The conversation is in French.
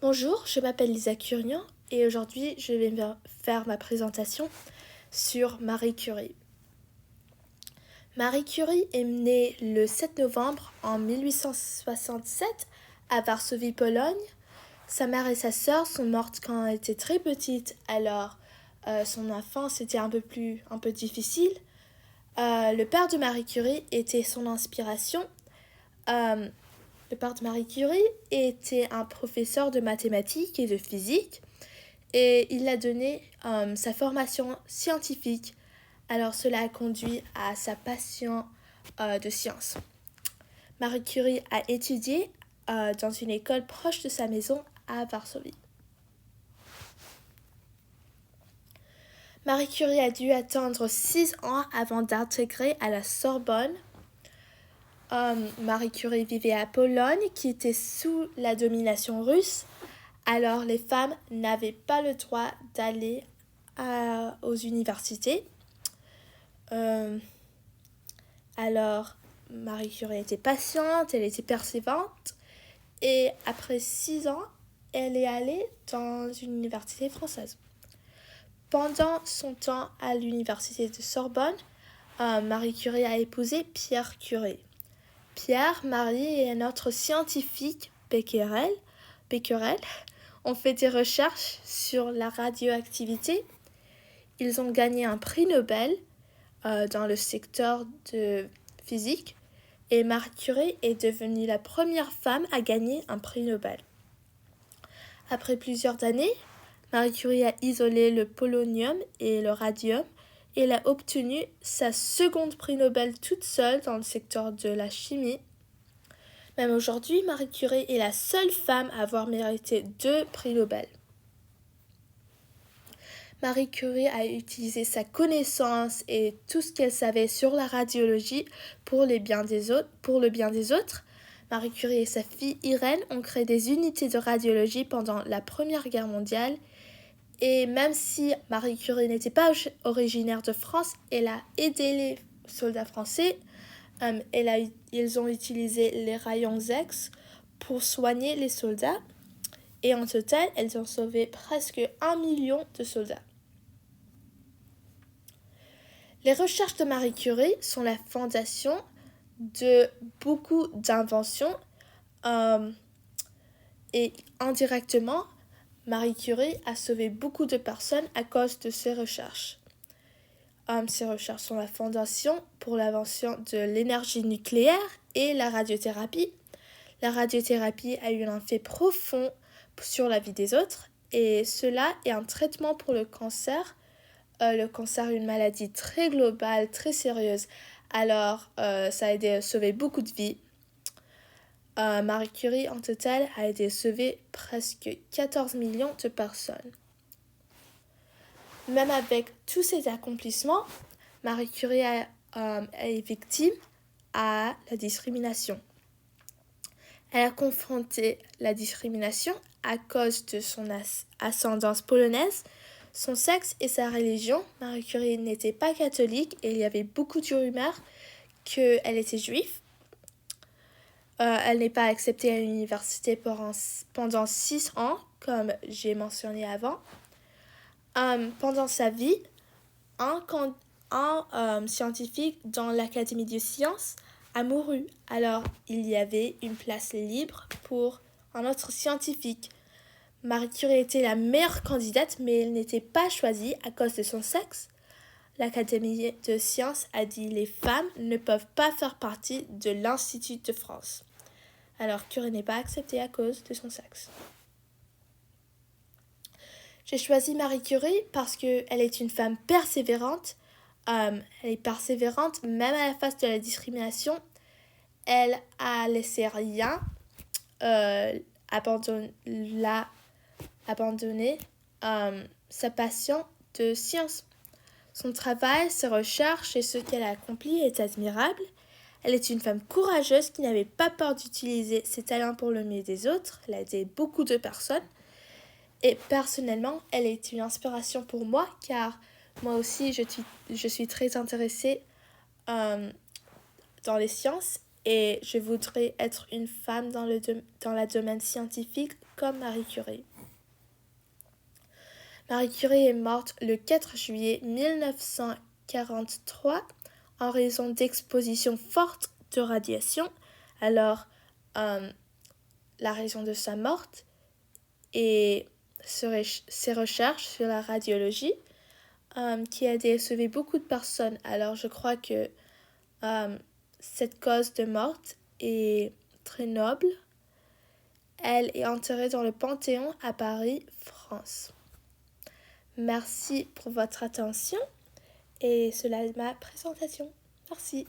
Bonjour, je m'appelle Lisa Curian et aujourd'hui je vais faire ma présentation sur Marie Curie. Marie Curie est née le 7 novembre en 1867 à Varsovie, Pologne. Sa mère et sa sœur sont mortes quand elle était très petite, alors son enfance était un peu difficile. Le père de Marie Curie était son inspiration. Le père de Marie Curie était un professeur de mathématiques et de physique et il a donné sa formation scientifique. Alors cela a conduit à sa passion de science. Marie Curie a étudié dans une école proche de sa maison à Varsovie. Marie Curie a dû attendre 6 ans avant d'intégrer à la Sorbonne. Marie Curie vivait à Pologne, qui était sous la domination russe. Alors les femmes n'avaient pas le droit d'aller aux universités. Alors Marie Curie était patiente, elle était persévérante. Et après 6 ans, elle est allée dans une université française. Pendant son temps à l'université de Sorbonne, Marie Curie a épousé Pierre Curie. Pierre, Marie et un autre scientifique, Becquerel, ont fait des recherches sur la radioactivité. Ils ont gagné un prix Nobel dans le secteur de physique et Marie Curie est devenue la première femme à gagner un prix Nobel. Après plusieurs années, Marie Curie a isolé le polonium et le radium et elle a obtenu sa seconde prix Nobel toute seule dans le secteur de la chimie. Même aujourd'hui, Marie Curie est la seule femme à avoir mérité 2 prix Nobel. Marie Curie a utilisé sa connaissance et tout ce qu'elle savait sur la radiologie pour le bien des autres. Marie Curie et sa fille Irène ont créé des unités de radiologie pendant la Première Guerre mondiale. Et même si Marie Curie n'était pas originaire de France, elle a aidé les soldats français. Ils ont utilisé les rayons X pour soigner les soldats. Et en total, elles ont sauvé presque 1 million de soldats. Les recherches de Marie Curie sont la fondation de beaucoup d'inventions et indirectement, Marie Curie a sauvé beaucoup de personnes à cause de ses recherches. Ces recherches sont la fondation pour l'invention de l'énergie nucléaire et la radiothérapie. La radiothérapie a eu un effet profond sur la vie des autres et cela est un traitement pour le cancer. Le cancer est une maladie très globale, très sérieuse. Alors, ça a aidé à sauver beaucoup de vies. Marie Curie, en total, a aidé à sauver presque 14 millions de personnes. Même avec tous ces accomplissements, Marie Curie est victime à la discrimination. Elle a confronté la discrimination à cause de son ascendance polonaise, son sexe et sa religion. Marie Curie n'était pas catholique et il y avait beaucoup de rumeurs qu'elle était juive. Elle n'est pas acceptée à l'université pendant 6 ans, comme j'ai mentionné avant. Pendant sa vie, un scientifique dans l'Académie des sciences a mouru. Alors, il y avait une place libre pour un autre scientifique. Marie Curie était la meilleure candidate, mais elle n'était pas choisie à cause de son sexe. L'Académie de sciences a dit que les femmes ne peuvent pas faire partie de l'Institut de France. Alors, Curie n'est pas acceptée à cause de son sexe. J'ai choisi Marie Curie parce qu'elle est une femme persévérante. Elle est persévérante même à la face de la discrimination. Elle a laissé rien abandonner sa passion de science. Son travail, ses recherches et ce qu'elle a accompli est admirable. Elle est une femme courageuse qui n'avait pas peur d'utiliser ses talents pour le mieux des autres. Elle a aidé beaucoup de personnes. Et personnellement, elle est une inspiration pour moi car moi aussi, je suis très intéressée dans les sciences et je voudrais être une femme dans le domaine scientifique comme Marie Curie. Marie Curie est morte le 4 juillet 1943 en raison d'exposition forte de radiation. Alors, la raison de sa mort et ses recherches sur la radiologie qui a aidé à sauver beaucoup de personnes. Alors, je crois que cette cause de mort est très noble. Elle est enterrée dans le Panthéon à Paris, France. Merci pour votre attention et cela est ma présentation. Merci.